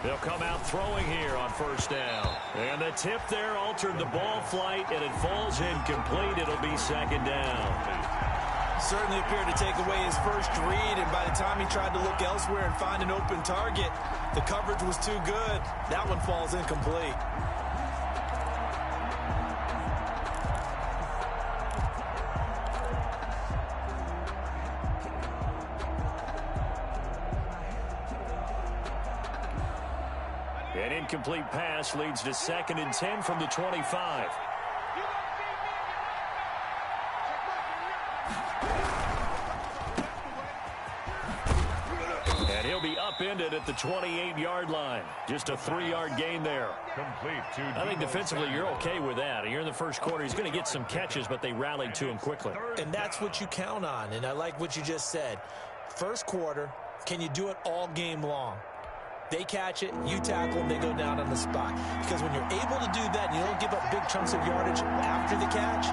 They'll come out throwing here on first down. And the tip there altered the ball flight, and it falls incomplete. It'll be second down. Certainly appeared to take away his first read, and by the time he tried to look elsewhere and find an open target, the coverage was too good. That one falls incomplete. An incomplete pass leads to 2nd and 10 from the 25. And he'll be upended at the 28-yard line. Just a 3-yard gain there. I think defensively you're okay with that. Here in the first quarter, he's going to get some catches, but they rallied to him quickly. And that's what you count on, and I like what you just said. First quarter, can you do it all game long? They catch it, you tackle them, they go down on the spot. Because when you're able to do that and you don't give up big chunks of yardage after the catch,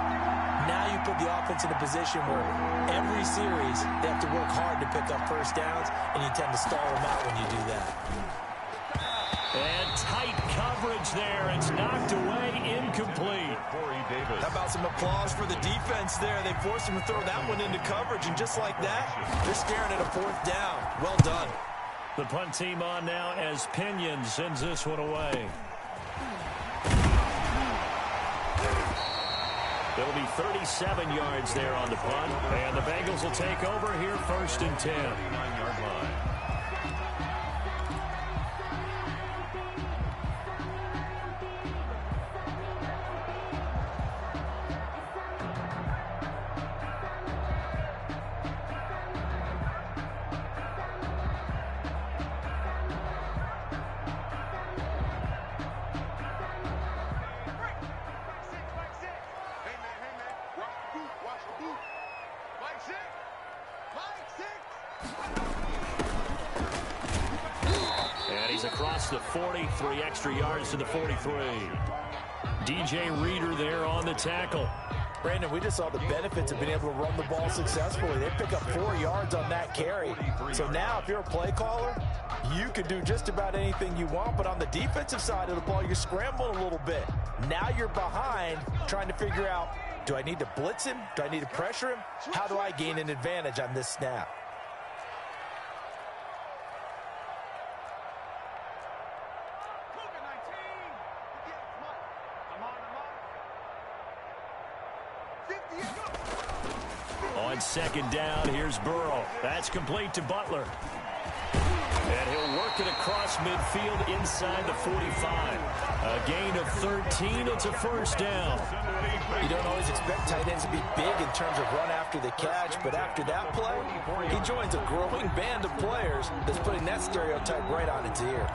now you put the offense in a position where every series they have to work hard to pick up first downs, and you tend to stall them out when you do that. And tight coverage there. It's knocked away, incomplete. How about some applause for the defense there? They forced him to throw that one into coverage, and just like that, they're staring at a 4th down. Well done. The punt team on now as Pinion sends this one away. It'll be 37 yards there on the punt. And the Bengals will take over here 1st and 10. 9-yard line. Across the 40, 3 extra yards to the 43. DJ Reader there on the tackle. Brandon, we just saw the benefits of being able to run the ball successfully. They pick up 4 yards on that carry. So now if you're a play caller, you can do just about anything you want. But on the defensive side of the ball, you're scrambling a little bit. Now you're behind trying to figure out, do I need to blitz him? Do I need to pressure him? How do I gain an advantage on this snap? On 2nd down, here's Burrow. That's complete to Butler. And he'll work it across midfield inside the 45. A gain of 13. It's a 1st down. You don't always expect tight ends to be big in terms of run after the catch, but after that play, he joins a growing band of players that's putting that stereotype right on its ear.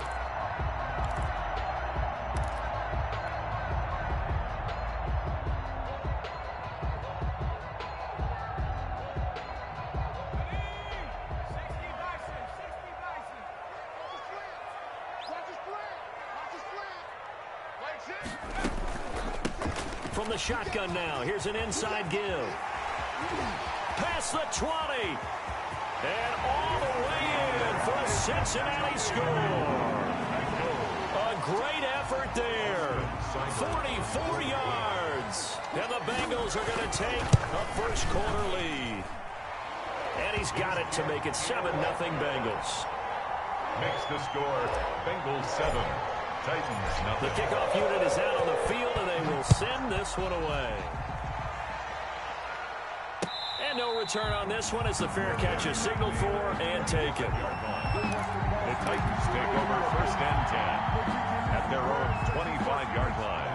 From the shotgun now, here's an inside give. Past the 20. And all the way in for a Cincinnati score. A great effort there. 44 yards. And the Bengals are going to take a first quarter lead. And he's got it to make it 7-0 Bengals. Makes the score Bengals 7. Titans nothing. The kickoff unit is out on the field, and they will send this one away. And no return on this one as the fair catch is signaled for and taken. The Titans take over 1st and 10 at their own 25-yard line.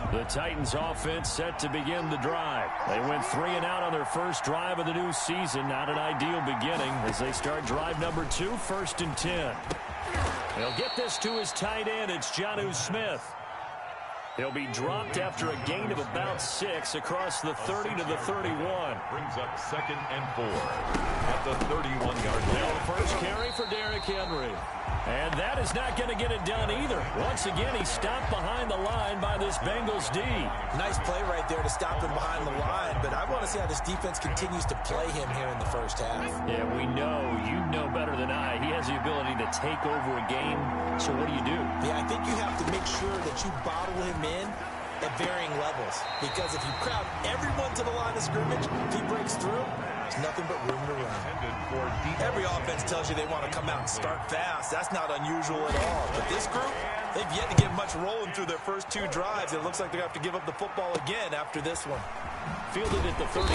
The Titans offense set to begin the drive. They went 3 and out on their first drive of the new season. Not an ideal beginning as they start drive number 2, 1st and 10. He'll get this to his tight end. It's Jonnu Smith. He'll be dropped after a gain of about 6 across the 30 to the 31. Brings up 2nd and 4 at the 31-yard line. Now the first carry for Derrick Henry. And that is not going to get it done either. Once again, he's stopped behind the line by this Bengals D. Nice play right there to stop him behind the line, but I want to see how this defense continues to play him here in the first half. Yeah, we know, you know better than I, he has the ability to take over a game. So what do? Yeah, I think you have to make sure that you bottle him in at varying levels, because if you crowd everyone to the line of scrimmage, if he breaks through, there's nothing but room to run. Every offense tells you they want to come out and start fast. That's not unusual at all. But this group, they've yet to get much rolling through their first 2 drives. It looks like they're going to have to give up the football again after this one. Fielded at the 33.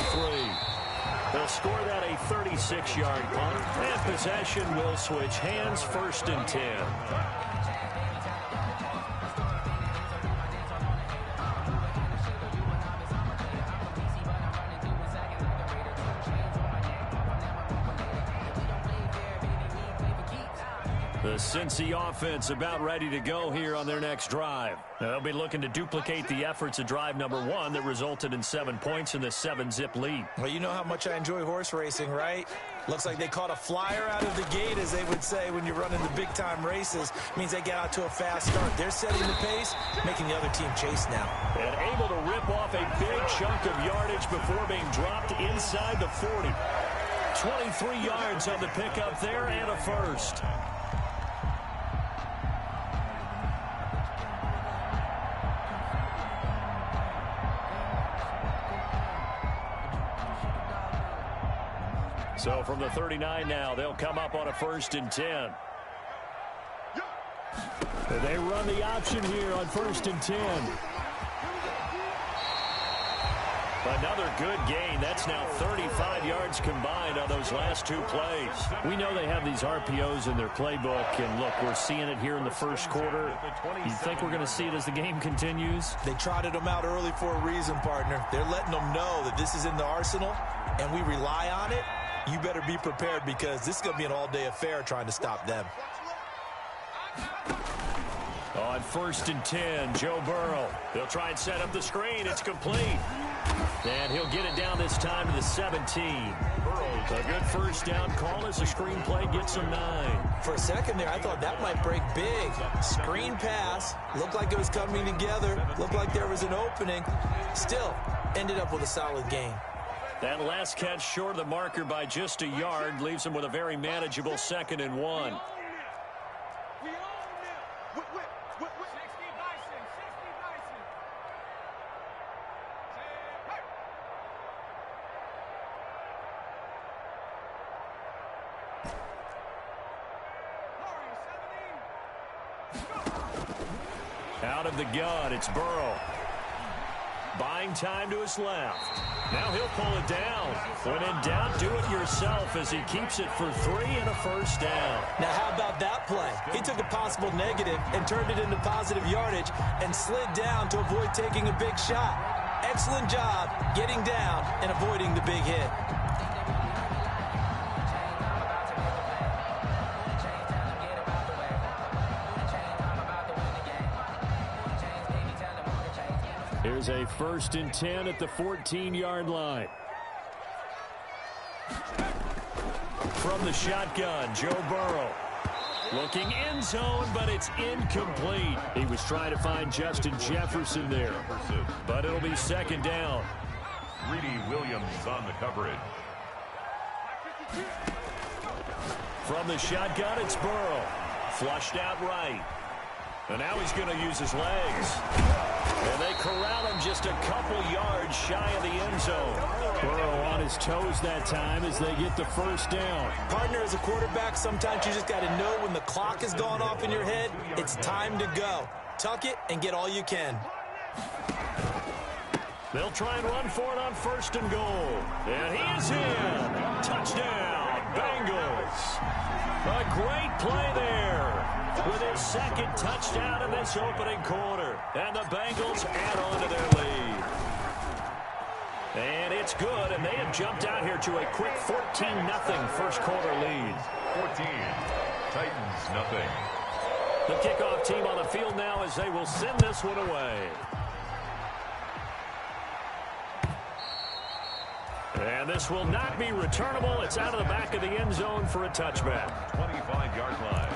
They'll score that a 36-yard punt. And possession will switch hands, 1st and 10. The Cincy offense about ready to go here on their next drive. They'll be looking to duplicate the efforts of drive number 1 that resulted in 7 points in the 7-zip lead. Well, you know how much I enjoy horse racing, right? Looks like they caught a flyer out of the gate, as they would say when you're running the big-time races. Means they get out to a fast start. They're setting the pace, making the other team chase now. And able to rip off a big chunk of yardage before being dropped inside the 40. 23 yards on the pickup there and a first. So from the 39 now, they'll come up on a 1st and 10. They run the option here on 1st and 10. Another good gain. That's now 35 yards combined on those last 2 plays. We know they have these RPOs in their playbook, and look, we're seeing it here in the first quarter. You think we're going to see it as the game continues? They trotted them out early for a reason, partner. They're letting them know that this is in the arsenal, and we rely on it. You better be prepared, because this is going to be an all-day affair trying to stop them. On 1st and 10, Joe Burrow. They'll try and set up the screen. It's complete. And he'll get it down this time to the 17. A good first down call as the screen play gets him 9. For a second there, I thought that might break big. Screen pass. Looked like it was coming together. Looked like there was an opening. Still, ended up with a solid gain. That last catch short of the marker by just a yard leaves him with a very manageable 2nd and 1. Out of the gun, it's Burrow. Buying time to his left. Now he'll pull it down. When in doubt, do it yourself as he keeps it for 3 and a first down. Now how about that play? He took a possible negative and turned it into positive yardage and slid down to avoid taking a big shot. Excellent job getting down and avoiding the big hit. Here's a 1st and 10 at the 14-yard line. From the shotgun, Joe Burrow. Looking end zone, but it's incomplete. He was trying to find Justin Jefferson there. But it'll be 2nd down. Greedy Williams on the coverage. From the shotgun, it's Burrow. Flushed out right. And now he's going to use his legs. And they corral him just a couple yards shy of the end zone. Burrow on his toes that time as they get the first down. Partner, as a quarterback, sometimes you just got to know when the clock has gone off in your head, it's time to go. Tuck it and get all you can. They'll try and run for it on 1st and goal. And he is in. Touchdown, Bengals. A great play there with his 2nd touchdown in this opening quarter. And the Bengals add on to their lead. And it's good, and they have jumped out here to a quick 14-0 first quarter lead. 14, Titans nothing. The kickoff team on the field now as they will send this one away. And this will not be returnable. It's out of the back of the end zone for a touchback. 25-yard line.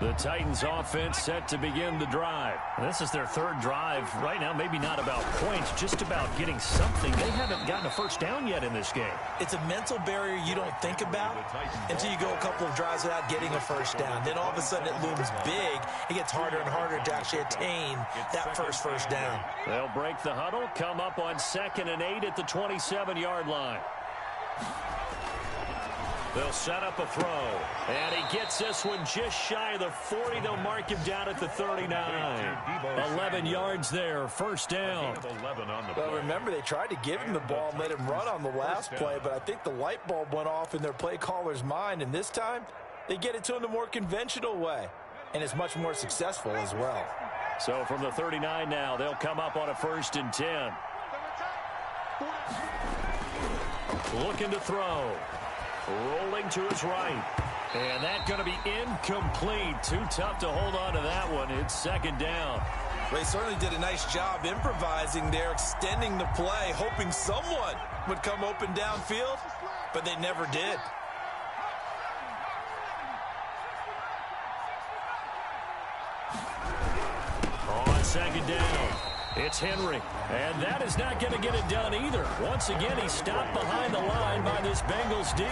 The Titans offense set to begin the drive. This is their third drive. Right now, maybe not about points, just about getting something. They haven't gotten a first down yet in this game. It's a mental barrier you don't think about until you go a couple of drives without getting a first down. Then all of a sudden it looms big. It gets harder and harder to actually attain that first down. They'll break the huddle, come up on 2nd and 8 at the 27-yard line. They'll set up a throw. And he gets this one just shy of the 40. They'll mark him down at the 39. 11 yards there, first down. Well, remember, they tried to give him the ball and let him run on the last play, but I think the light bulb went off in their play caller's mind, and this time they get it to him the more conventional way, and it's much more successful as well. So from the 39 now, they'll come up on a 1st and 10. Looking to throw. Rolling to his right. And that's going to be incomplete. Too tough to hold on to that one. It's 2nd down. They certainly did a nice job improvising there, extending the play, hoping someone would come open downfield, but they never did. On 2nd down, it's Henry. And that is not going to get it done either. Once again, he stopped behind the line by this Bengals D.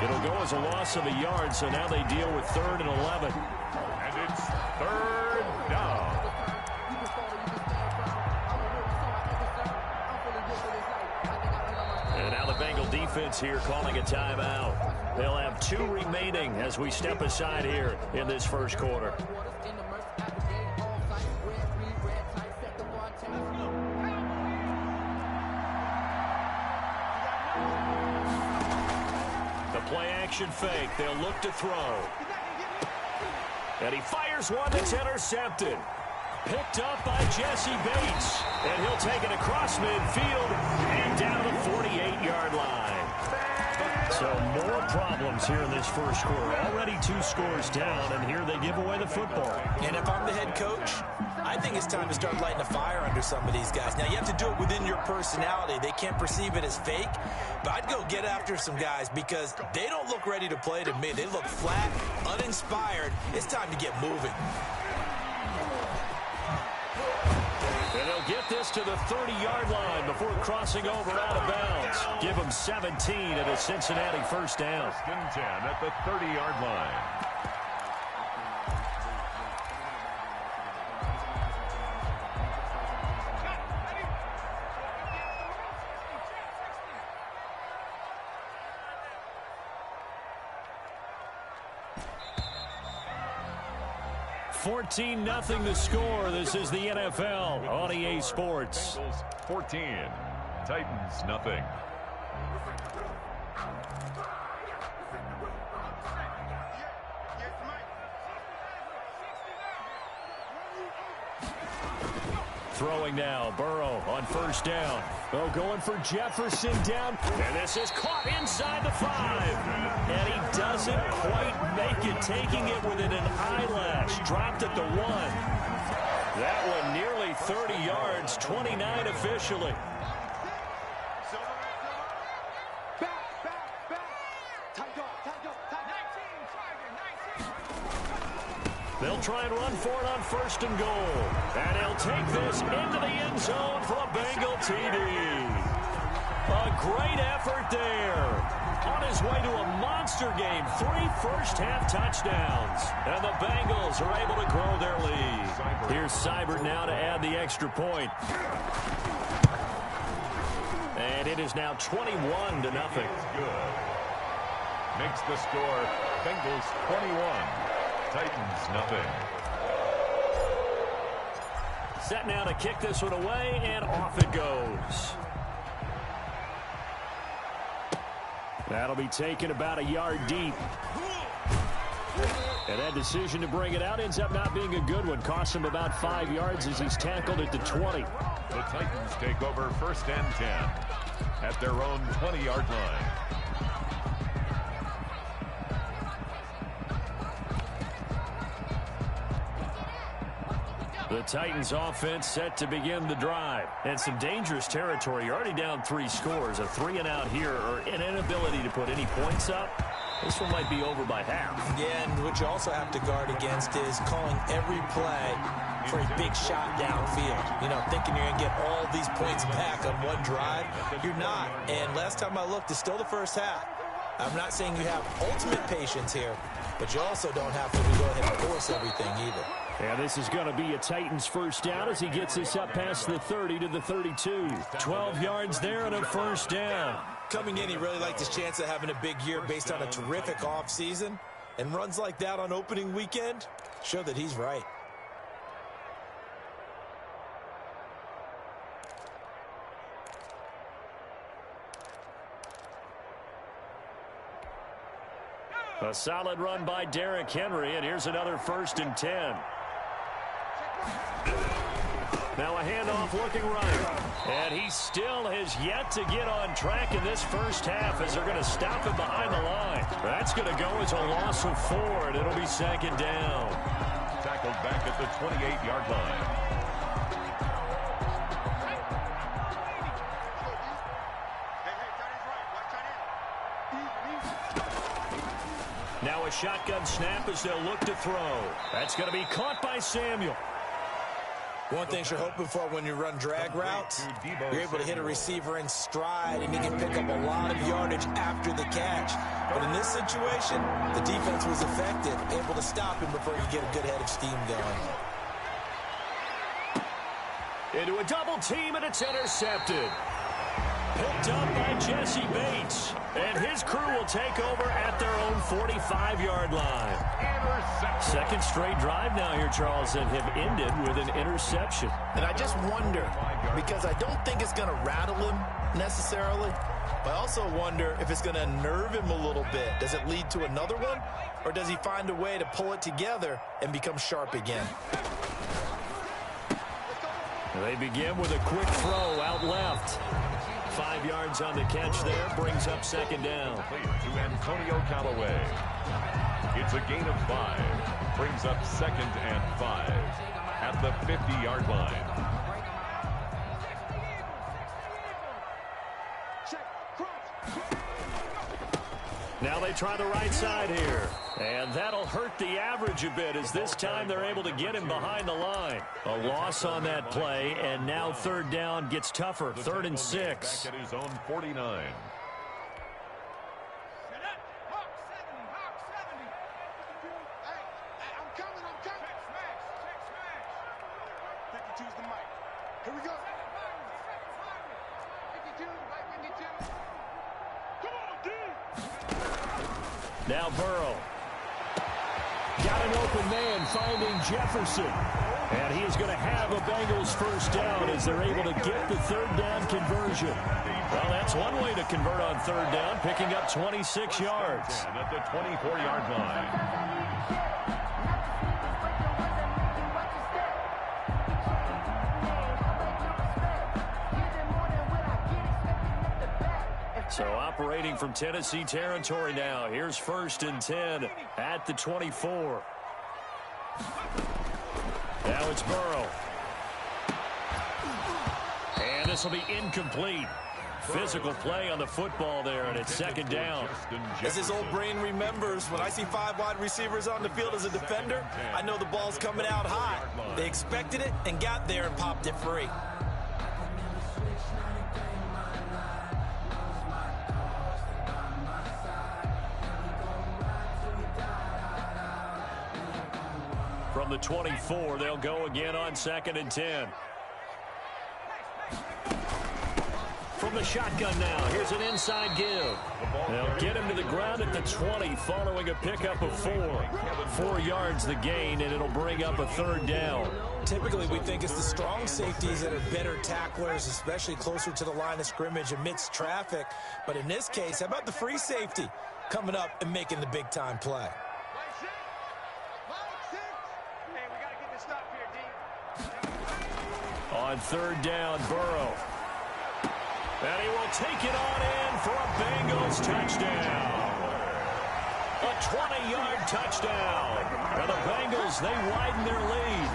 It'll go as a loss of a yard, so now they deal with 3rd and 11. And it's 3rd down. And now the Bengal defense here calling a timeout. They'll have 2 remaining as we step aside here in this first quarter. Play action fake. They'll look to throw. And he fires one that's intercepted. Picked up by Jesse Bates. And he'll take it across midfield and down to the 48-yard line. So more problems here in this first quarter. Already 2 scores down, and here they give away the football. And if I'm the head coach, I think it's time to start lighting a fire under some of these guys. Now, you have to do it within your personality. They can't perceive it as fake, but I'd go get after some guys because they don't look ready to play to me. They look flat, uninspired. It's time to get moving. And they'll get this to the 30-yard line before crossing over out of bounds. Give them 17 at a Cincinnati first down. 1st and 10 at the 30-yard line. Nothing to score. This is the NFL on EA Sports. Bengals 14, Titans nothing. Throwing now, Burrow on first down. Oh, going for Jefferson down. And this is caught inside the 5. And he doesn't quite make it, taking it within an eyelash. Dropped at the 1. That one nearly 30 yards, 29 officially. They'll try and run for it on 1st and goal. And he'll take this into the end zone for a Bengal TD. A great effort there. On his way to a monster game. 3 first-half touchdowns. And the Bengals are able to grow their lead. Here's Seibert now to add the extra point. And it is now 21-0. Good. Makes the score Bengals 21. Titans nothing. Set now to kick this one away, and off it goes. That'll be taken about a yard deep. And that decision to bring it out ends up not being a good one. Costs him about 5 yards as he's tackled at the 20. The Titans take over 1st and 10 at their own 20-yard line. The Titans offense set to begin the drive. And some dangerous territory. You're already down 3 scores. A 3-and-out here or an inability to put any points up. This one might be over by half. Yeah, and what you also have to guard against is calling every play for a big shot downfield. You know, thinking you're going to get all these points back on one drive. You're not. And last time I looked, it's still the first half. I'm not saying you have ultimate patience here, but you also don't have to go ahead and force everything either. And this is going to be a Titans first down as he gets us up past the 30 to the 32. 12 yards there and a first down. Coming in, he really liked his chance of having a big year based on a terrific offseason. And runs like that on opening weekend show that he's right. A solid run by Derrick Henry, and here's another 1st and 10. Now a handoff looking right. And he still has yet to get on track in this first half as they're going to stop him behind the line. That's going to go as a loss of 4, and it'll be 2nd down. Tackled back at the 28-yard line. Now a shotgun snap as they'll look to throw. That's going to be caught by Samuel. One thing you're hoping for when you run drag routes, you're able to hit a receiver in stride, and you can pick up a lot of yardage after the catch. But in this situation, the defense was effective, able to stop him before you get a good head of steam going. Into a double team, and it's intercepted. Picked up by Jesse Bates. And his crew will take over at their own 45-yard line. Second straight drive now here, Charles, that have ended with an interception. And I just wonder, because I don't think it's going to rattle him necessarily, but I also wonder if it's going to nerve him a little bit. Does it lead to another one, or does he find a way to pull it together and become sharp again? They begin with a quick throw out left. 5 yards on the catch there, brings up 2nd down. To Antonio Callaway. It's a gain of 5. Brings up 2nd and 5 at the 50-yard line. Now they try the right side here. And that'll hurt the average a bit as this time they're able to get him behind the line. A loss on that play, and now 3rd down gets tougher. 3rd and 6. Back at his own 49. Here we go. Now Burrow. Got an open man finding Jefferson. And he is going to have a Bengals first down as they're able to get the 3rd down conversion. Well, that's one way to convert on 3rd down, picking up 26 yards. At the 24-yard line. So operating from Tennessee territory now. Here's 1st and 10 at the 24. Now it's Burrow. And this will be incomplete. Physical play on the football there, and it's 2nd down. As his old brain remembers, when I see 5 wide receivers on the field as a defender, I know the ball's coming out high. They expected it and got there and popped it free. From the 24, they'll go again on 2nd and 10. From the shotgun now, here's an inside give. They'll get him to the ground at the 20 following a pickup of 4. 4 yards the gain, and it'll bring up a 3rd down. Typically, we think it's the strong safeties that are better tacklers, especially closer to the line of scrimmage amidst traffic. But in this case, how about the free safety coming up and making the big-time play? On 3rd down, Burrow. And he will take it on in for a Bengals touchdown. A 20-yard touchdown. And the Bengals, they widen their lead.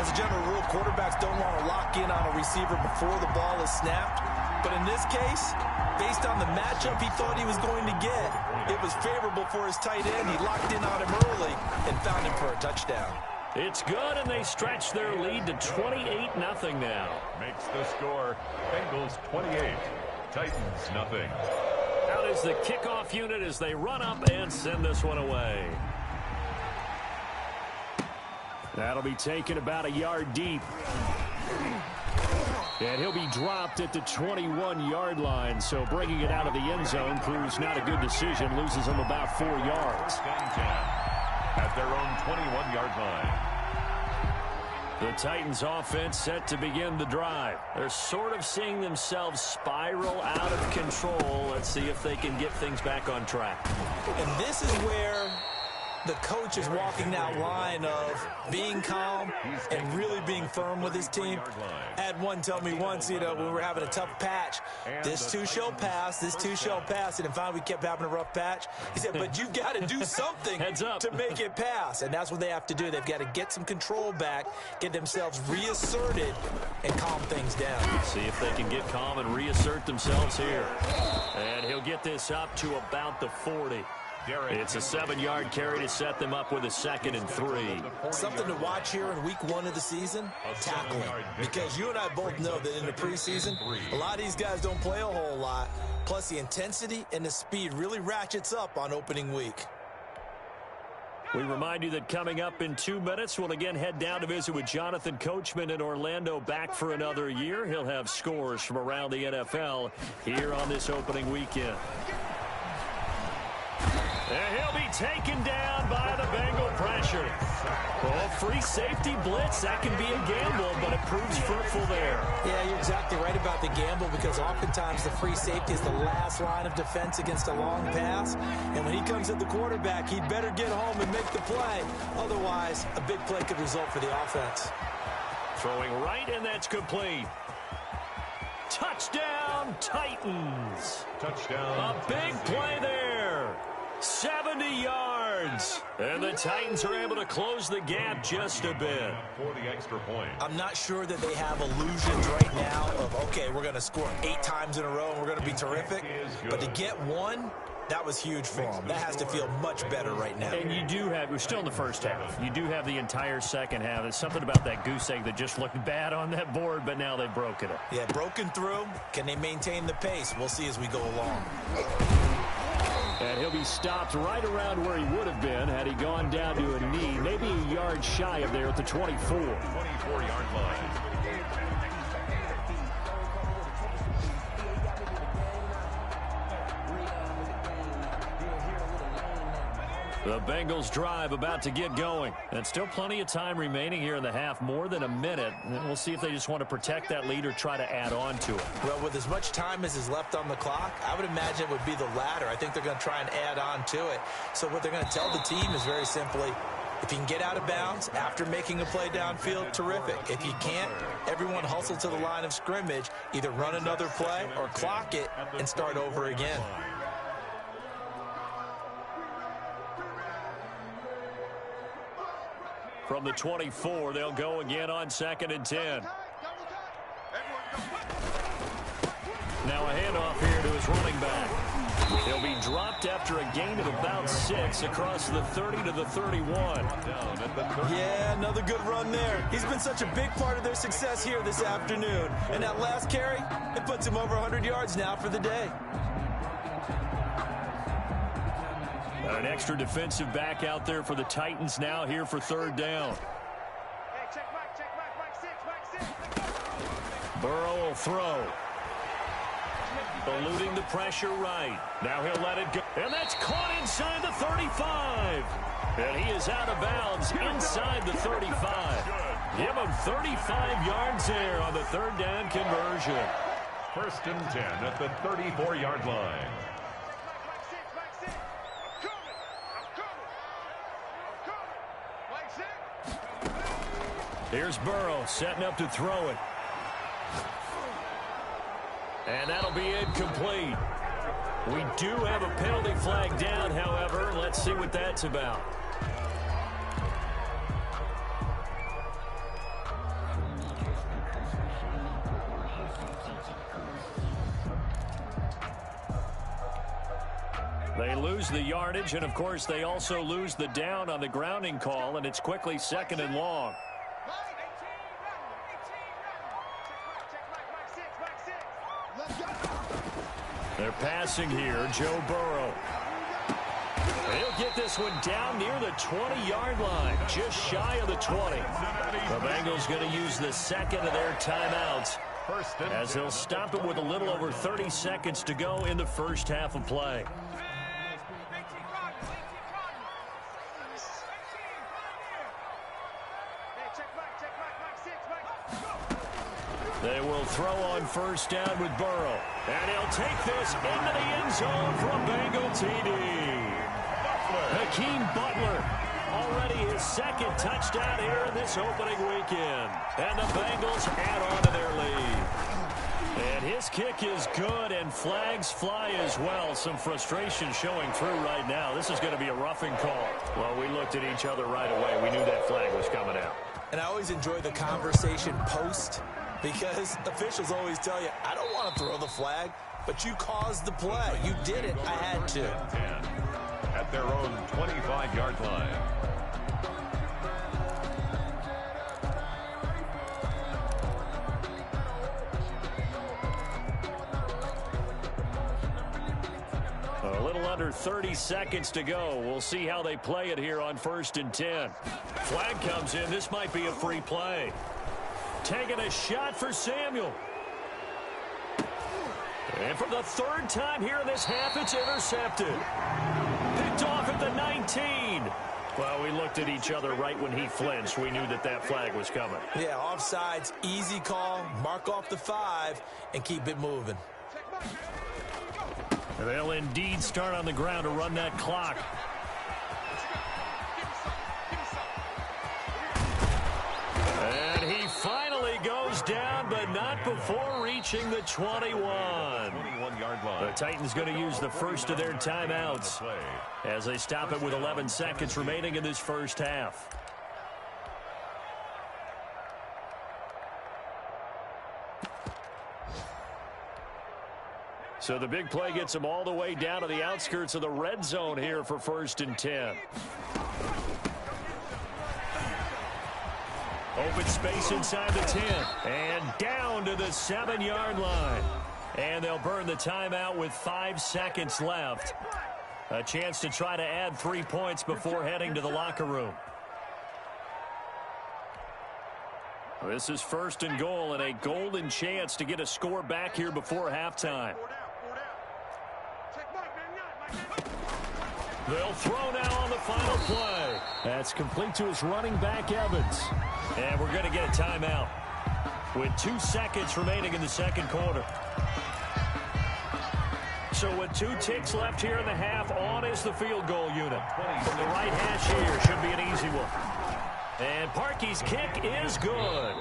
As a general rule, quarterbacks don't want to lock in on a receiver before the ball is snapped. But in this case, based on the matchup he thought he was going to get, it was favorable for his tight end. He locked in on him early and found him for a touchdown. It's good, and they stretch their lead to 28-0 now. Makes the score Bengals 28, Titans nothing. Out is the kickoff unit as they run up and send this one away. That'll be taken about a yard deep. And he'll be dropped at the 21-yard line, so bringing it out of the end zone proves not a good decision, loses them about 4 yards. At their own 21-yard line. The Titans offense set to begin the drive. They're sort of seeing themselves spiral out of control. Let's see if they can get things back on track. And this is where the coach is walking that line of being calm and really being firm with his team. I had one tell me once, when we were having a tough patch, this too shall pass, this too shall pass, and then finally we kept having a rough patch. He said, but you've got to do something to make it pass, and that's what they have to do. They've got to get some control back, get themselves reasserted, and calm things down. See if they can get calm and reassert themselves here. And he'll get this up to about the 40. It's a 7-yard carry to set them up with a 2nd and 3. Something to watch here in week 1 of the season, tackling. Because you and I both know that in the preseason, a lot of these guys don't play a whole lot. Plus, the intensity and the speed really ratchets up on opening week. We remind you that coming up in 2 minutes, we'll again head down to visit with Jonathan Coachman in Orlando, back for another year. He'll have scores from around the NFL here on this opening weekend. And he'll be taken down by the Bengal pressure. Oh, free safety blitz, that can be a gamble, but it proves fruitful there. Yeah, you're exactly right about the gamble, because oftentimes the free safety is the last line of defense against a long pass. And when he comes at the quarterback, he'd better get home and make the play. Otherwise, a big play could result for the offense. Throwing right, and that's complete. Touchdown, Titans. Touchdown. A big play there. 70 yards. And the Titans are able to close the gap just a bit. For the extra point. I'm not sure that they have illusions right now of, okay, we're going to score 8 times in a row and we're going to be terrific. But to get one, that was huge for them. That has to feel much better right now. And you do have, we're still in the first half. You do have the entire second half. There's something about that goose egg that just looked bad on that board, but now they've broken it. Yeah, broken through. Can they maintain the pace? We'll see as we go along. And he'll be stopped right around where he would have been had he gone down to a knee, maybe a yard shy of there at the 24. 24-yard line. The Bengals drive about to get going. And still plenty of time remaining here in the half, more than a minute. And we'll see if they just want to protect that lead or try to add on to it. Well, with as much time as is left on the clock, I would imagine it would be the latter. I think they're going to try and add on to it. So what they're going to tell the team is very simply, if you can get out of bounds after making a play downfield, terrific. If you can't, everyone hustle to the line of scrimmage, either run another play or clock it and start over again. From the 24, they'll go again on 2nd and 10. Now a handoff here to his running back. He'll be dropped after a gain of about 6 across the 30 to the 31. Yeah, another good run there. He's been such a big part of their success here this afternoon. And that last carry, it puts him over 100 yards now for the day. An extra defensive back out there for the Titans now here for 3rd down. Burrow will throw. Eluding the pressure right. Now he'll let it go. And that's caught inside the 35. And he is out of bounds inside the 35. Give him 35 yards there on the 3rd down conversion. 1st and 10 at the 34-yard line. Here's Burrow setting up to throw it. And that'll be incomplete. We do have a penalty flag down, however. Let's see what that's about. lose the yardage, and, of course, they also lose the down on the grounding call, and it's quickly 2nd and long. They're passing here. Joe Burrow. He'll get this one down near the 20-yard line, just shy of the 20. The Bengals going to use the second of their timeouts as they'll stop it with a little over 30 seconds to go in the first half of play. They will throw on first down with Burrow. And he'll take this into the end zone for a Bengal TD. Hakeem Butler, already his second touchdown here in this opening weekend. And the Bengals add on to their lead. And his kick is good, and flags fly as well. Some frustration showing through right now. This is going to be a roughing call. Well, we looked at each other right away. We knew that flag was coming out. And I always enjoy the conversation post, because officials always tell you, I don't want to throw the flag, but you caused the play. You did it. I had to. At their own 25-yard line. A little under 30 seconds to go. We'll see how they play it here on 1st and 10. Flag comes in. This might be a free play. Taking a shot for Samuel. And for the 3rd time here in this half, it's intercepted. Picked off at the 19. Well, we looked at each other right when he flinched. We knew that that flag was coming. Yeah, offsides, easy call. Mark off the 5 and keep it moving. They'll indeed start on the ground to run that clock. And he finally goes down, but not before reaching the 21. 21-yard line. The Titans going to use the first of their timeouts as they stop it with 11 seconds remaining in this first half. So the big play gets them all the way down to the outskirts of the red zone here for 1st and 10. Open space inside the 10. And down to the 7-yard line. And they'll burn the timeout with 5 seconds left. A chance to try to add 3 points before heading to the locker room. This is 1st and goal, and a golden chance to get a score back here before halftime. They'll throw now on the final play. That's complete to his running back, Evans. And we're going to get a timeout with 2 seconds remaining in the second quarter. So with 2 ticks left here in the half, on is the field goal unit. From the right hash here, should be an easy one. And Parkey's kick is good.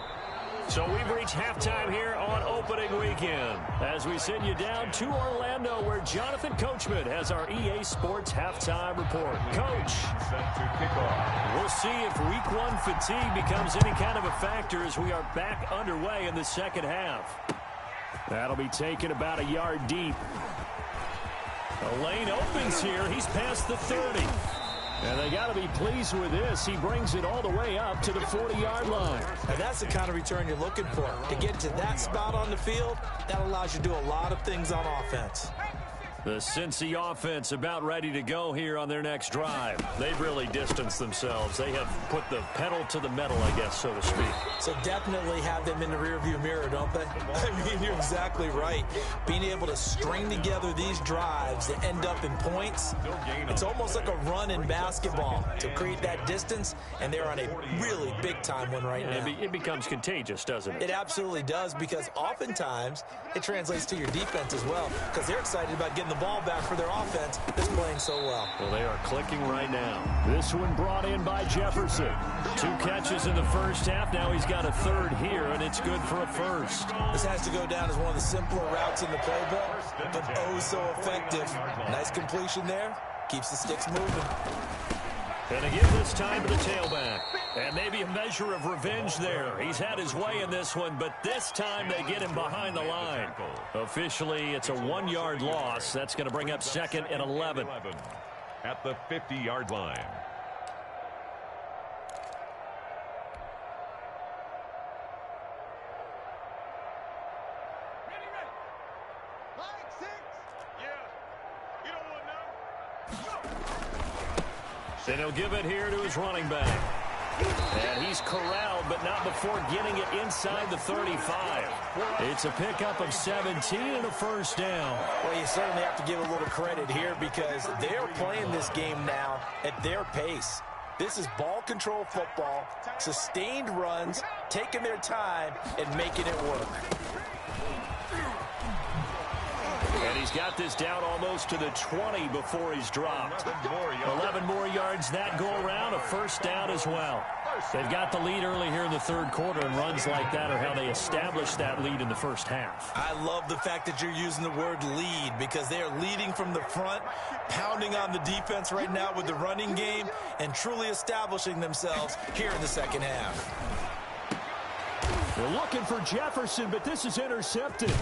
So we've reached halftime here on opening weekend as we send you down to Orlando, where Jonathan Coachman has our EA Sports halftime report. Coach, we'll see if week 1 fatigue becomes any kind of a factor as we are back underway in the second half. That'll be taken about a yard deep. The lane opens here. He's past the 30. And they got to be pleased with this. He brings it all the way up to the 40-yard line. And that's the kind of return you're looking for. To get to that spot on the field, that allows you to do a lot of things on offense. The Cincy offense about ready to go here on their next drive. They've really distanced themselves. They have put the pedal to the metal, I guess, so to speak. So definitely have them in the rearview mirror, don't they? I mean, you're exactly right. Being able to string together these drives that end up in points, it's almost like a run in basketball to create that distance, and they're on a really big-time one right now. It becomes contagious, doesn't it? It absolutely does, because oftentimes it translates to your defense as well, because they're excited about getting the ball back for their offense that's playing so well. Well, they are clicking right now. This one brought in by Jefferson. 2 catches in the first half. Now he's got a 3rd here, and it's good for a first. This has to go down as one of the simpler routes in the playbook, but oh so effective. Nice completion there. Keeps the sticks moving. And they give this time to the tailback. And maybe a measure of revenge there. He's had his way in this one, but this time they get him behind the line. Officially, it's a 1-yard loss. That's going to bring up 2nd and 11. At the 50-yard line. And he'll give it here to his running back. And he's corralled, but not before getting it inside the 35. It's a pickup of 17 and a first down. Well, you certainly have to give a little credit here because they're playing this game now at their pace. This is ball control football, sustained runs, taking their time, and making it work. And he's got this down almost to the 20 before he's dropped. 11 more yards that go around, a first down as well. They've got the lead early here in the third quarter, and runs like that are how they establish that lead in the first half. I love the fact that you're using the word lead because they are leading from the front, pounding on the defense right now with the running game, and truly establishing themselves here in the second half. They're looking for Jefferson, but this is intercepted.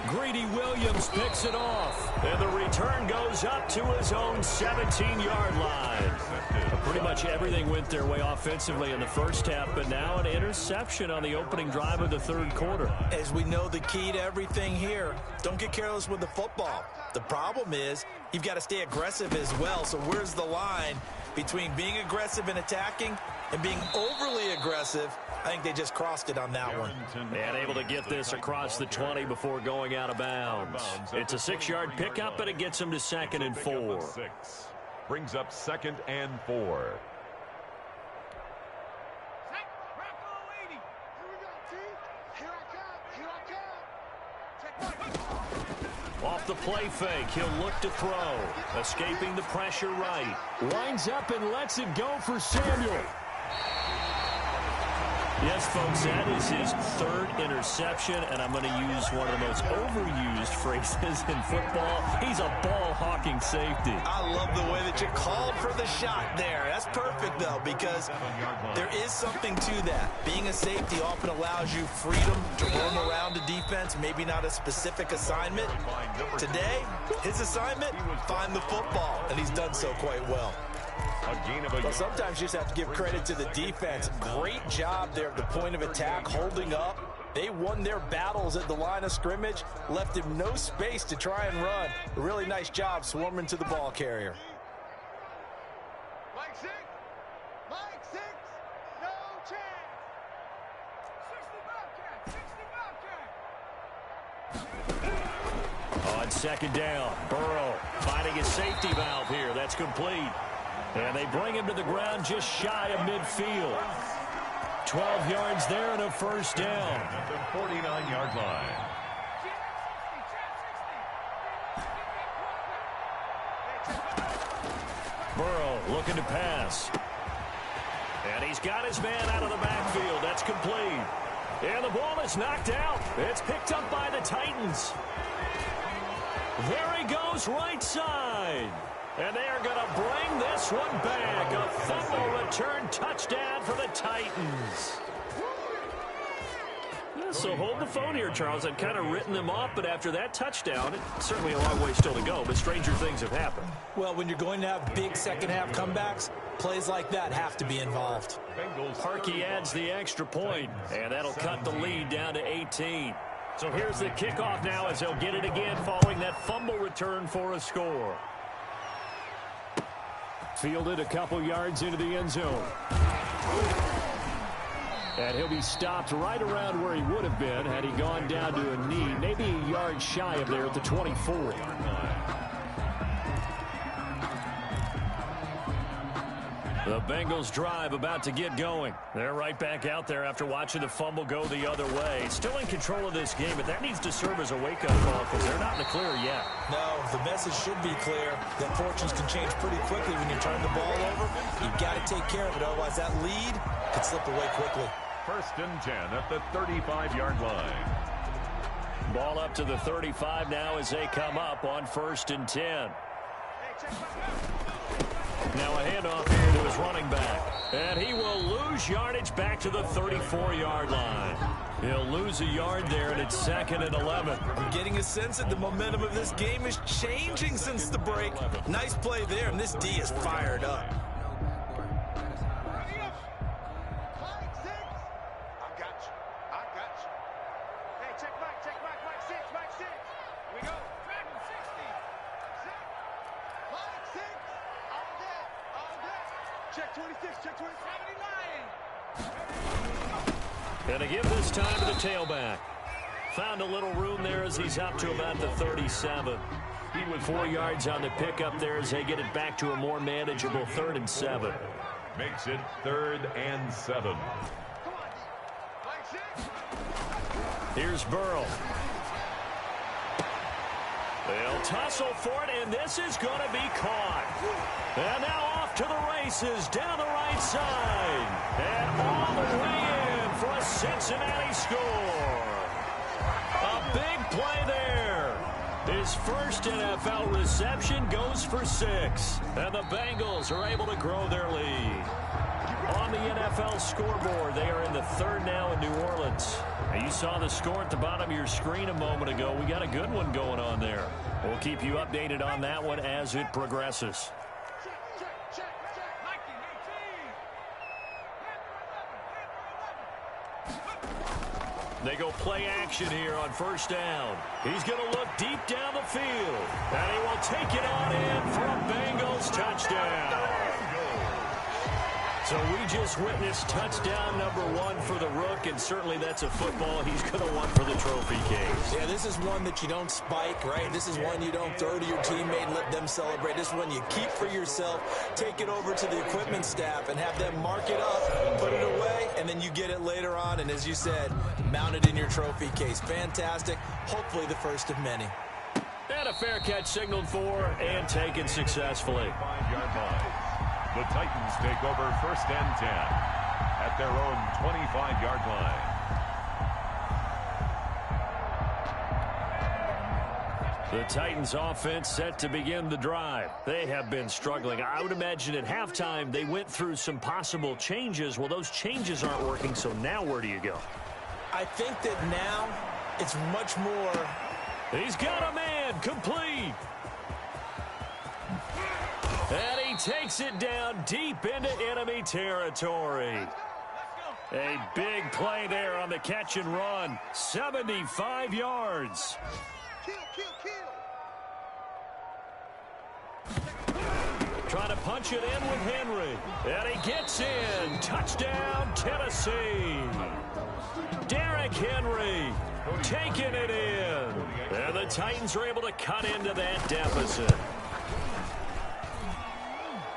Greedy Williams picks it off. And the return goes up to his own 17-yard line. Pretty much everything went their way offensively in the first half, but now an interception on the opening drive of the third quarter. As we know, the key to everything here, don't get careless with the football. The problem is you've got to stay aggressive as well. So where's the line between being aggressive and attacking and being overly aggressive? I think they just crossed it on that one. And able to get this across the 20 before going out of bounds. It's a 6-yard pickup, but it gets them to 2nd and 4. Brings up 2nd and 4. Off the play fake, he'll look to throw. Escaping the pressure right. Lines up and lets it go for Samuel. Yes, folks, that is his 3rd interception, and I'm going to use one of the most overused phrases in football. He's a ball-hawking safety. I love the way that you called for the shot there. That's perfect, though, because there is something to that. Being a safety often allows you freedom to roam around the defense, maybe not a specific assignment. Today, his assignment, find the football, and he's done so quite well. Well, sometimes you just have to give credit to the defense. Great job there at the point of attack, holding up. They won their battles at the line of scrimmage, left him no space to try and run. A really nice job swarming to the ball carrier. Mike six, no chance. 60 Bobcat. On 2nd down, Burrow finding his safety valve here. That's complete. And they bring him to the ground just shy of midfield. 12 yards there and a first down. At the 49-yard line. Burrow looking to pass. And he's got his man out of the backfield. That's complete. And the ball is knocked out. It's picked up by the Titans. There he goes right side. And they are going to bring this one back. A fumble return touchdown for the Titans. Yeah, so hold the phone here, Charles. I'd kind of written them off, but after that touchdown, it's certainly a long way still to go, but stranger things have happened. Well, when you're going to have big second-half comebacks, plays like that have to be involved. Parkey adds the extra point, and that'll cut the lead down to 18. So here's the kickoff now as they'll get it again following that fumble return for a score. Fielded a couple yards into the end zone. And he'll be stopped right around where he would have been had he gone down to a knee, maybe a yard shy of there at the 24. The Bengals drive about to get going. They're right back out there after watching the fumble go the other way. Still in control of this game, but that needs to serve as a wake-up call because they're not in the clear yet. No, the message should be clear that fortunes can change pretty quickly when you turn the ball over. You've got to take care of it, otherwise that lead could slip away quickly. 1st and 10 at the 35-yard line. Ball up to the 35 now as they come up on 1st and 10. Now a handoff here to his running back. And he will lose yardage back to the 34-yard line. He'll lose a yard there, and it's 2nd and 11. I'm getting a sense that the momentum of this game is changing since the break. Nice play there, and this D is fired up. Check 26, check 27. And to give this time to the tailback. Found a little room there as he's up to about the 37. He was 4 yards on the pickup there as they get it back to a more manageable 3rd and 7. Makes it 3rd and 7. Here's Burrow. They'll tussle for it, and this is going to be caught. And now off to the races down the right side. And all the way in for a Cincinnati score. A big play there. His first NFL reception goes for 6. And the Bengals are able to grow their lead. On the NFL scoreboard, they are in the 3rd now in New Orleans. And you saw the score at the bottom of your screen a moment ago. We got a good one going on there. We'll keep you updated on that one as it progresses. They go play action here on 1st down. He's going to look deep down the field. And he will take it on in for a Bengals touchdown. So we just witnessed touchdown number 1 for the Rook, and certainly that's a football he's going to want for the trophy case. Yeah, this is one that you don't spike, right? This is one you don't throw to your teammate and let them celebrate. This is one you keep for yourself, take it over to the equipment staff and have them mark it up, put it away, and then you get it later on, and as you said, mount it in your trophy case. Fantastic. Hopefully the first of many. And a fair catch signaled for and taken successfully. 5-yard line. The Titans take over 1st and 10 at their own 25-yard line. The Titans offense set to begin the drive. They have been struggling. I would imagine at halftime they went through some possible changes. Well, those changes aren't working, so now where do you go? I think that now it's much more. He's got a man complete. And he takes it down deep into enemy territory. A big play there on the catch and run. 75 yards. Trying to punch it in with Henry. And he gets in. Touchdown, Tennessee. Derrick Henry taking it in. And the Titans are able to cut into that deficit.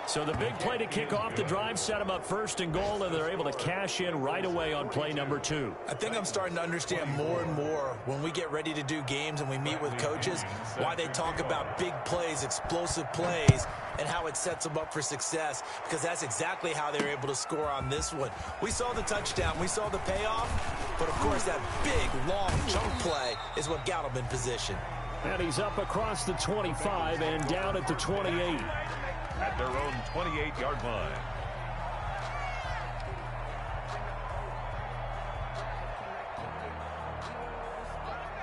So the big play to kick off the drive set them up 1st and goal, and they're able to cash in right away on play number 2. I think I'm starting to understand more and more when we get ready to do games and we meet with coaches why they talk about big plays, explosive plays, and how it sets them up for success, because that's exactly how they were able to score on this one. We saw the touchdown, we saw the payoff, but of course that big, long chunk play is what got them in position. And he's up across the 25 and down at the 28. At their own 28-yard line.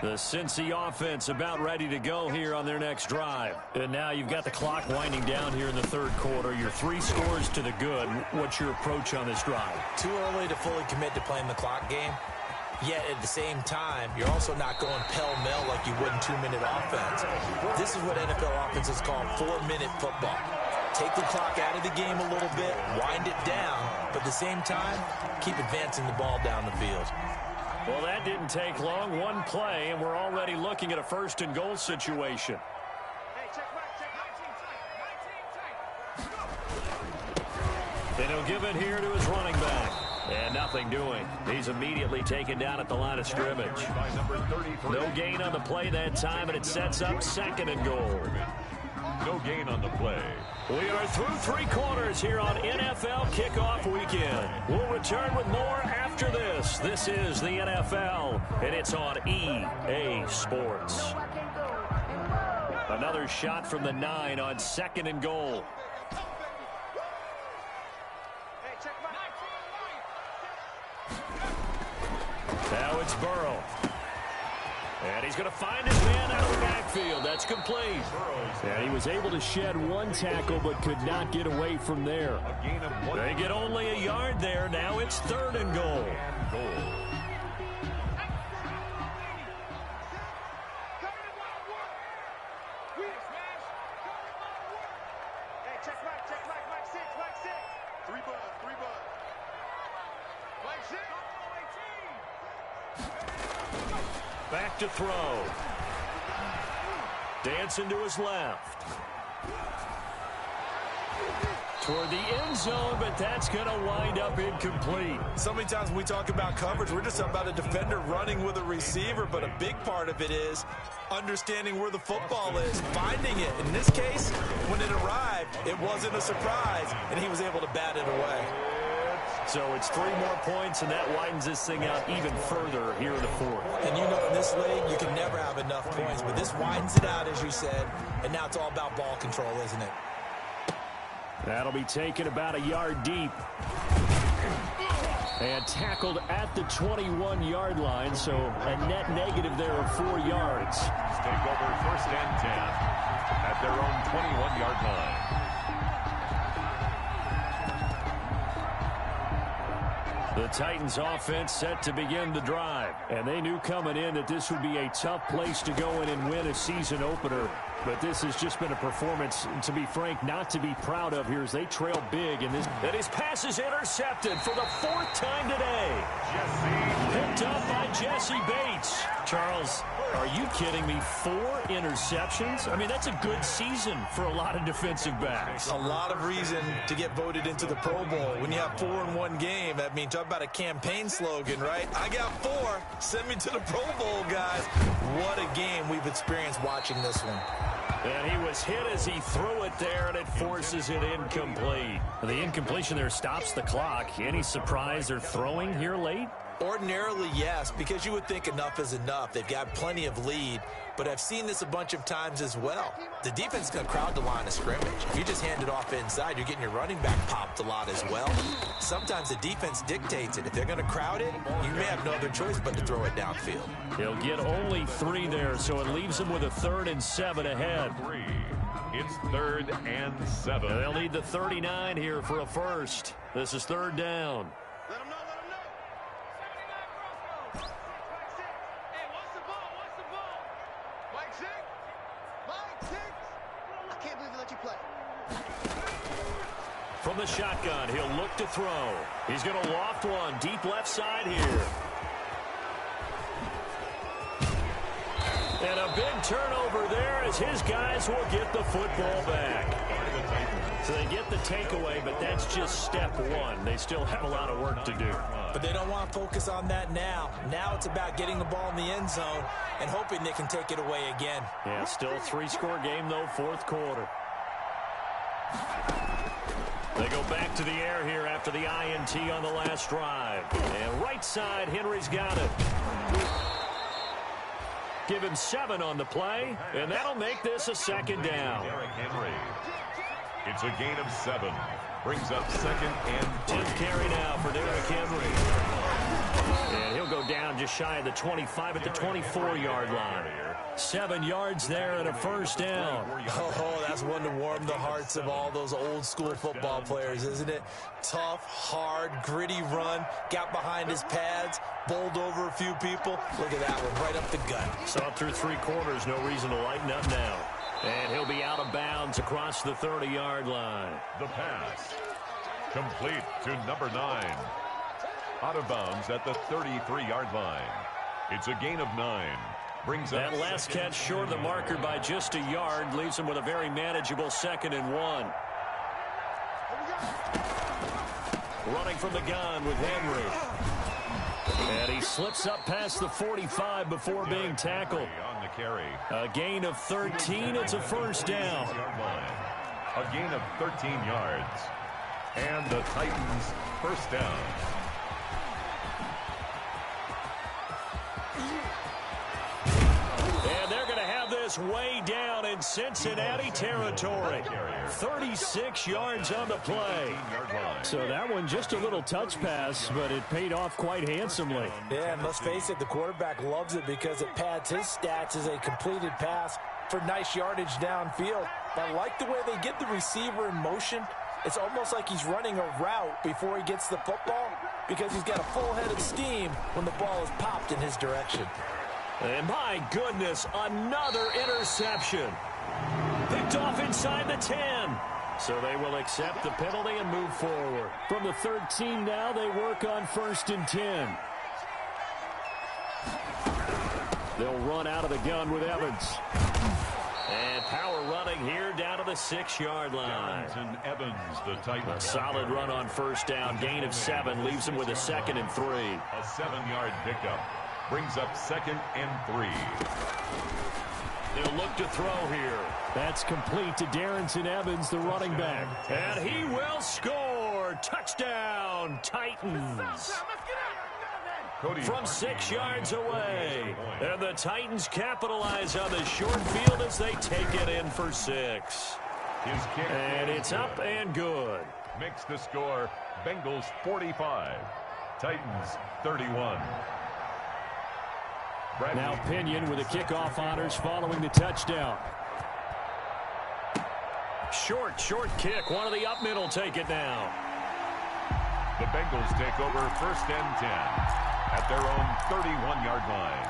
The Cincy offense about ready to go here on their next drive. And now you've got the clock winding down here in the 3rd quarter. Your 3 scores to the good. What's your approach on this drive? Too early to fully commit to playing the clock game. Yet at the same time, you're also not going pell-mell like you would in 2-minute offense. This is what NFL offenses call 4-minute football. Take the clock out of the game a little bit, wind it down, but at the same time, keep advancing the ball down the field. Well, that didn't take long. One play, and we're already looking at a 1st and goal situation. And he'll give it here to his running back. And nothing doing. He's immediately taken down at the line of scrimmage. No gain on the play that time, and it sets up 2nd and goal. No gain on the play. We are through 3 quarters here on NFL Kickoff Weekend. We'll return with more after this. This is the NFL, and it's on EA Sports. Another shot from the 9 on 2nd and goal. Now it's Burrow. And he's going to find his man out of the backfield. That's complete. Yeah, he was able to shed one tackle but could not get away from there. They get only a yard there. Now it's 3rd and goal. Back to throw. Dancing to his left. Toward the end zone, but that's going to wind up incomplete. So many times when we talk about coverage, we're just about a defender running with a receiver, but a big part of it is understanding where the football is, finding it. In this case, when it arrived, it wasn't a surprise, and he was able to bat it away. So it's 3 more points, and that widens this thing out even further here in the 4th. And you know in this league, you can never have enough points, but this widens it out, as you said, and now it's all about ball control, isn't it? That'll be taken about a yard deep. And tackled at the 21-yard line, so a net negative there of 4 yards. Take over 1st and 10 at their own 21-yard line. The Titans offense set to begin the drive. And they knew coming in that this would be a tough place to go in and win a season opener. But this has just been a performance, to be frank, not to be proud of here as they trail big in this. And his pass is intercepted for the 4th time today. Picked up by Jesse Bates. Charles, are you kidding me? 4 interceptions? I mean, that's a good season for a lot of defensive backs. A lot of reason to get voted into the Pro Bowl. When you have 4 in one game, that means talk about a campaign slogan, right? I got 4. Send me to the Pro Bowl, guys. What a game we've experienced watching this one. And he was hit as he threw it there, and it forces it incomplete. The incompletion there stops the clock. Any surprise they're throwing here late? Ordinarily, yes, because you would think enough is enough. They've got plenty of lead, but I've seen this a bunch of times as well. The defense is going to crowd the line of scrimmage. If you just hand it off inside, you're getting your running back popped a lot as well. Sometimes the defense dictates it. If they're going to crowd it, you may have no other choice but to throw it downfield. He'll get only 3 there, so it leaves him with a 3rd and 7 ahead. It's 3rd and 7. And they'll need the 39 here for a first. This is 3rd down. Let him know, let him know. 79 crossbow. Hey, what's the ball? What's the ball? Mike 6? Mike 6? I can't believe they let you play. From the shotgun, he'll look to throw. He's going to loft one deep left side here. And a big turnover there as his guys will get the football back. So they get the takeaway, but that's just step 1. They still have a lot of work to do. But they don't want to focus on that now. Now it's about getting the ball in the end zone and hoping they can take it away again. Yeah, still a 3-score game, though, 4th quarter. They go back to the air here after the INT on the last drive. And right side, Henry's got it. Give him 7 on the play, and that'll make this a 2nd down. Henry. It's a gain of 7. Brings up 2nd and 10th carry now for Derrick Henry. And he'll go down just shy of the 25 at the 24-yard line. 7 yards there and a first down. Oh, that's one to warm the hearts of all those old school football players, isn't it? Tough, hard, gritty run, got behind his pads, bowled over a few people. Look at that one, right up the gut. Saw it through 3 quarters, no reason to lighten up now. And he'll be out of bounds across the 30-yard line. the pass. Complete to number 9. Out of bounds at the 33-yard line. It's a gain of 9. Brings up that last catch short of the marker by just a yard, leaves him with a very manageable 2nd and 1. Running from the gun with Henry. And he slips up past the 45 before being tackled. on the carry. A gain of 13. It's a first down. A gain of 13 yards. And the Titans first down. And they're going to have this way down in Cincinnati territory. 36 yards on the play. So that one just a little touch pass, but it paid off quite handsomely. Yeah, and let's face it, the quarterback loves it because it pads his stats as a completed pass for nice yardage downfield. I like the way they get the receiver in motion. It's almost like he's running a route before he gets the football because he's got a full head of steam when the ball is popped in his direction. And my goodness, another interception. Picked off inside the 10. So they will accept the penalty and move forward. From the 13 now, they work on 1st and 10. They'll run out of the gun with Evans. And power running here down to the 6-yard line. Evans, the Titans. A solid run on 1st down. Gain of 7 leaves him with a 2nd and 3. A 7-yard pickup brings up 2nd and 3. They'll look to throw here. That's complete to Darrington Evans, the running back. And he will score. Touchdown, Titans. From 6 yards away. And the Titans capitalize on the short field as they take it in for 6. And it's up and good. Makes the score Bengals 45, Titans 31. Now Pinion with the kickoff honors following the touchdown. Short kick. One of the up middle take it now. The Bengals take over 1st and 10 at their own 31-yard line.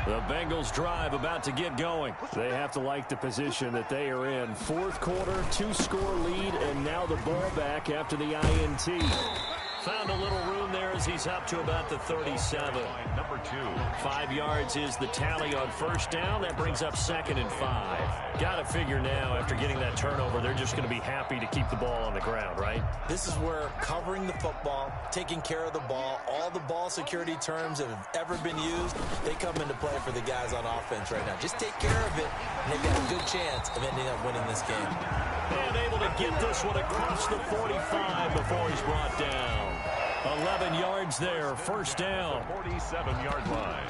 The Bengals drive about to get going. They have to like the position that they are in. 4th quarter, 2-score lead, and now the ball back after the INT. Found a little room there as he's up to about the 37. Number 2. 5 yards is the tally on 1st down. That brings up 2nd and 5. Got to figure now, after getting that turnover, they're just going to be happy to keep the ball on the ground, right? This is where covering the football, taking care of the ball, all the ball security terms that have ever been used, they come into play for the guys on offense right now. Just take care of it, and they've got a good chance of ending up winning this game. And able to get this one across the 45 before he's brought down. 11 yards there, 1st down. 47-yard line.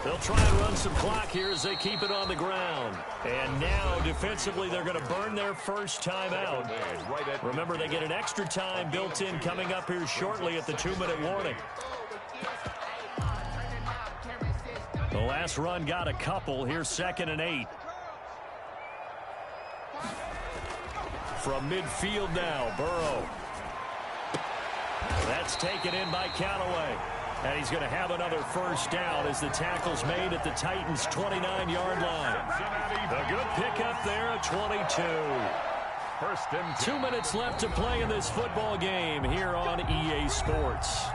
They'll try and run some clock here as they keep it on the ground. And now, defensively, they're going to burn their first time out. Remember, they get an extra time built in coming up here shortly at the 2-minute warning. The last run got a couple. Here's 2nd and 8. From midfield now, Burrow. That's taken in by Callaway. And he's going to have another 1st down as the tackle's made at the Titans' 29-yard line. A good pickup there at 22. 1st and 2 minutes left to play in this football game here on EA Sports.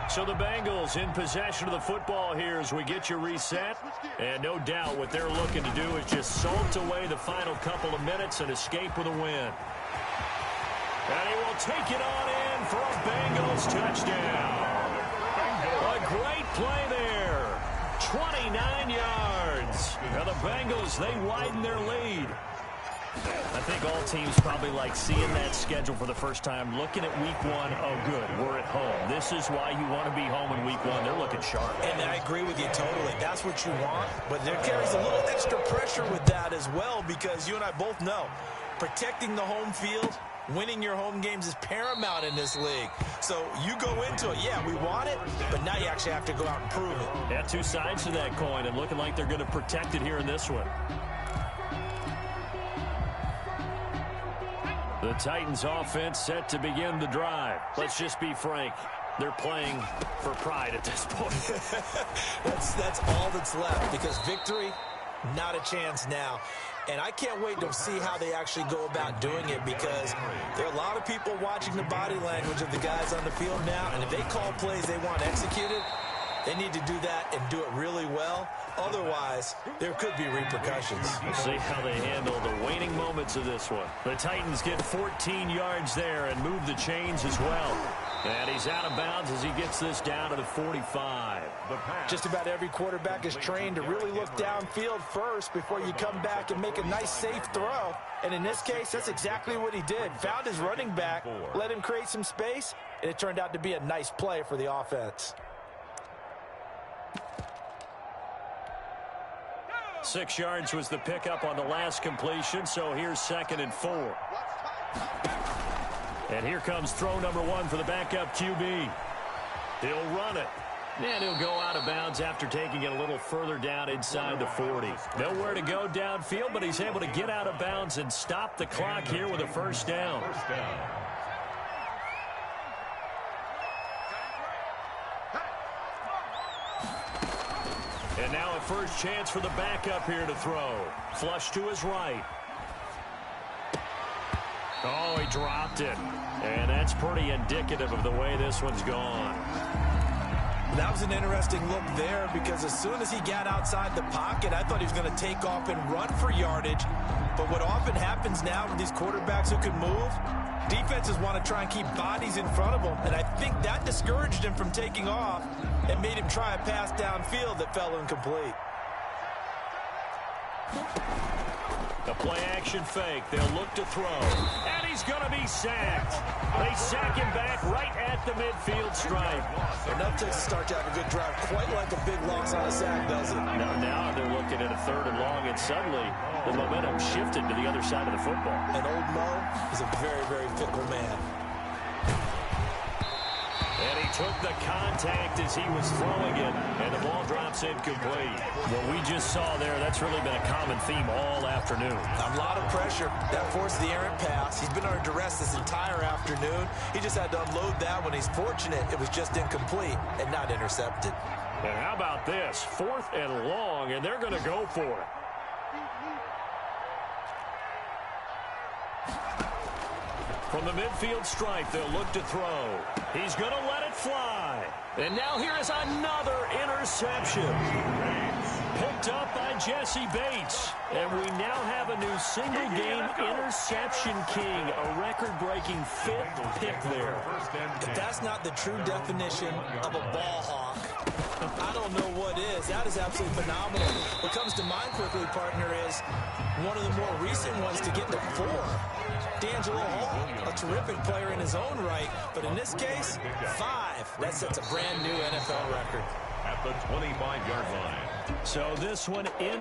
So the Bengals in possession of the football here as we get you reset. And no doubt what they're looking to do is just salt away the final couple of minutes and escape with a win. And he will take it on in for a Bengals touchdown. A great play there. 29 yards. Now the Bengals, they widen their lead. I think all teams probably like seeing that schedule for the first time, looking at week 1. Oh, good, we're at home. This is why you want to be home in week 1. They're looking sharp. And I agree with you totally. That's what you want. But there carries a little extra pressure with that as well because you and I both know protecting the home field, winning your home games is paramount in this league. So you go into it, yeah, we want it, but now you actually have to go out and prove it. Yeah, 2 sides to that coin and looking like they're going to protect it here in this one. The Titans offense set to begin the drive. Let's just be frank. They're playing for pride at this point. That's all that's left because victory, not a chance now. And I can't wait to see how they actually go about doing it because there are a lot of people watching the body language of the guys on the field now. And if they call plays they want executed, they need to do that and do it really well. Otherwise, there could be repercussions. We'll see how they handle the waning moments of this one. The Titans get 14 yards there and move the chains as well. And he's out of bounds as he gets this down to the 45. Just about every quarterback is trained to really look downfield first before you come back and make a nice, safe throw. And in this case, that's exactly what he did. Found his running back, let him create some space, and it turned out to be a nice play for the offense. 6 yards was the pickup on the last completion, so here's 2nd and 4. And here comes throw number 1 for the backup QB. He'll run it. And he'll go out of bounds after taking it a little further down inside the 40. Nowhere to go downfield, but he's able to get out of bounds and stop the clock here with a first down. And now a first chance for the backup here to throw. Flush to his right. Oh, he dropped it. And that's pretty indicative of the way this one's gone. That was an interesting look there because as soon as he got outside the pocket, I thought he was going to take off and run for yardage. But what often happens now with these quarterbacks who can move, defenses want to try and keep bodies in front of them. And I think that discouraged him from taking off and made him try a pass downfield that fell incomplete. The play-action fake. They'll look to throw. And he's going to be sacked. They sack him back right at the midfield stripe. Enough to start to have a good drive. Quite like a big loss on a sack, does it? Now they're looking at a 3rd and long, and suddenly the momentum shifted to the other side of the football. And old Mo is a very, very fickle man. And he took the contact as he was throwing it, and the ball drops incomplete. What we just saw there, that's really been a common theme all afternoon. A lot of pressure. That forced the errant pass. He's been under duress this entire afternoon. He just had to unload that one. He's fortunate it was just incomplete and not intercepted. And how about this? 4th and long, and they're going to go for it. From the midfield stripe, they'll look to throw. He's going to let it fly. And now here is another interception. Picked up by Jesse Bates. And we now have a new single-game interception king, a record-breaking 5th pick there. If that's not the true definition of a ball hawk, I don't know what is. That is absolutely phenomenal. What comes to mind quickly, partner, is one of the more recent ones to get to 4. D'Angelo Hall, a terrific player in his own right, but in this case, 5. That sets a brand new NFL record. At the 25-yard line. So this one in.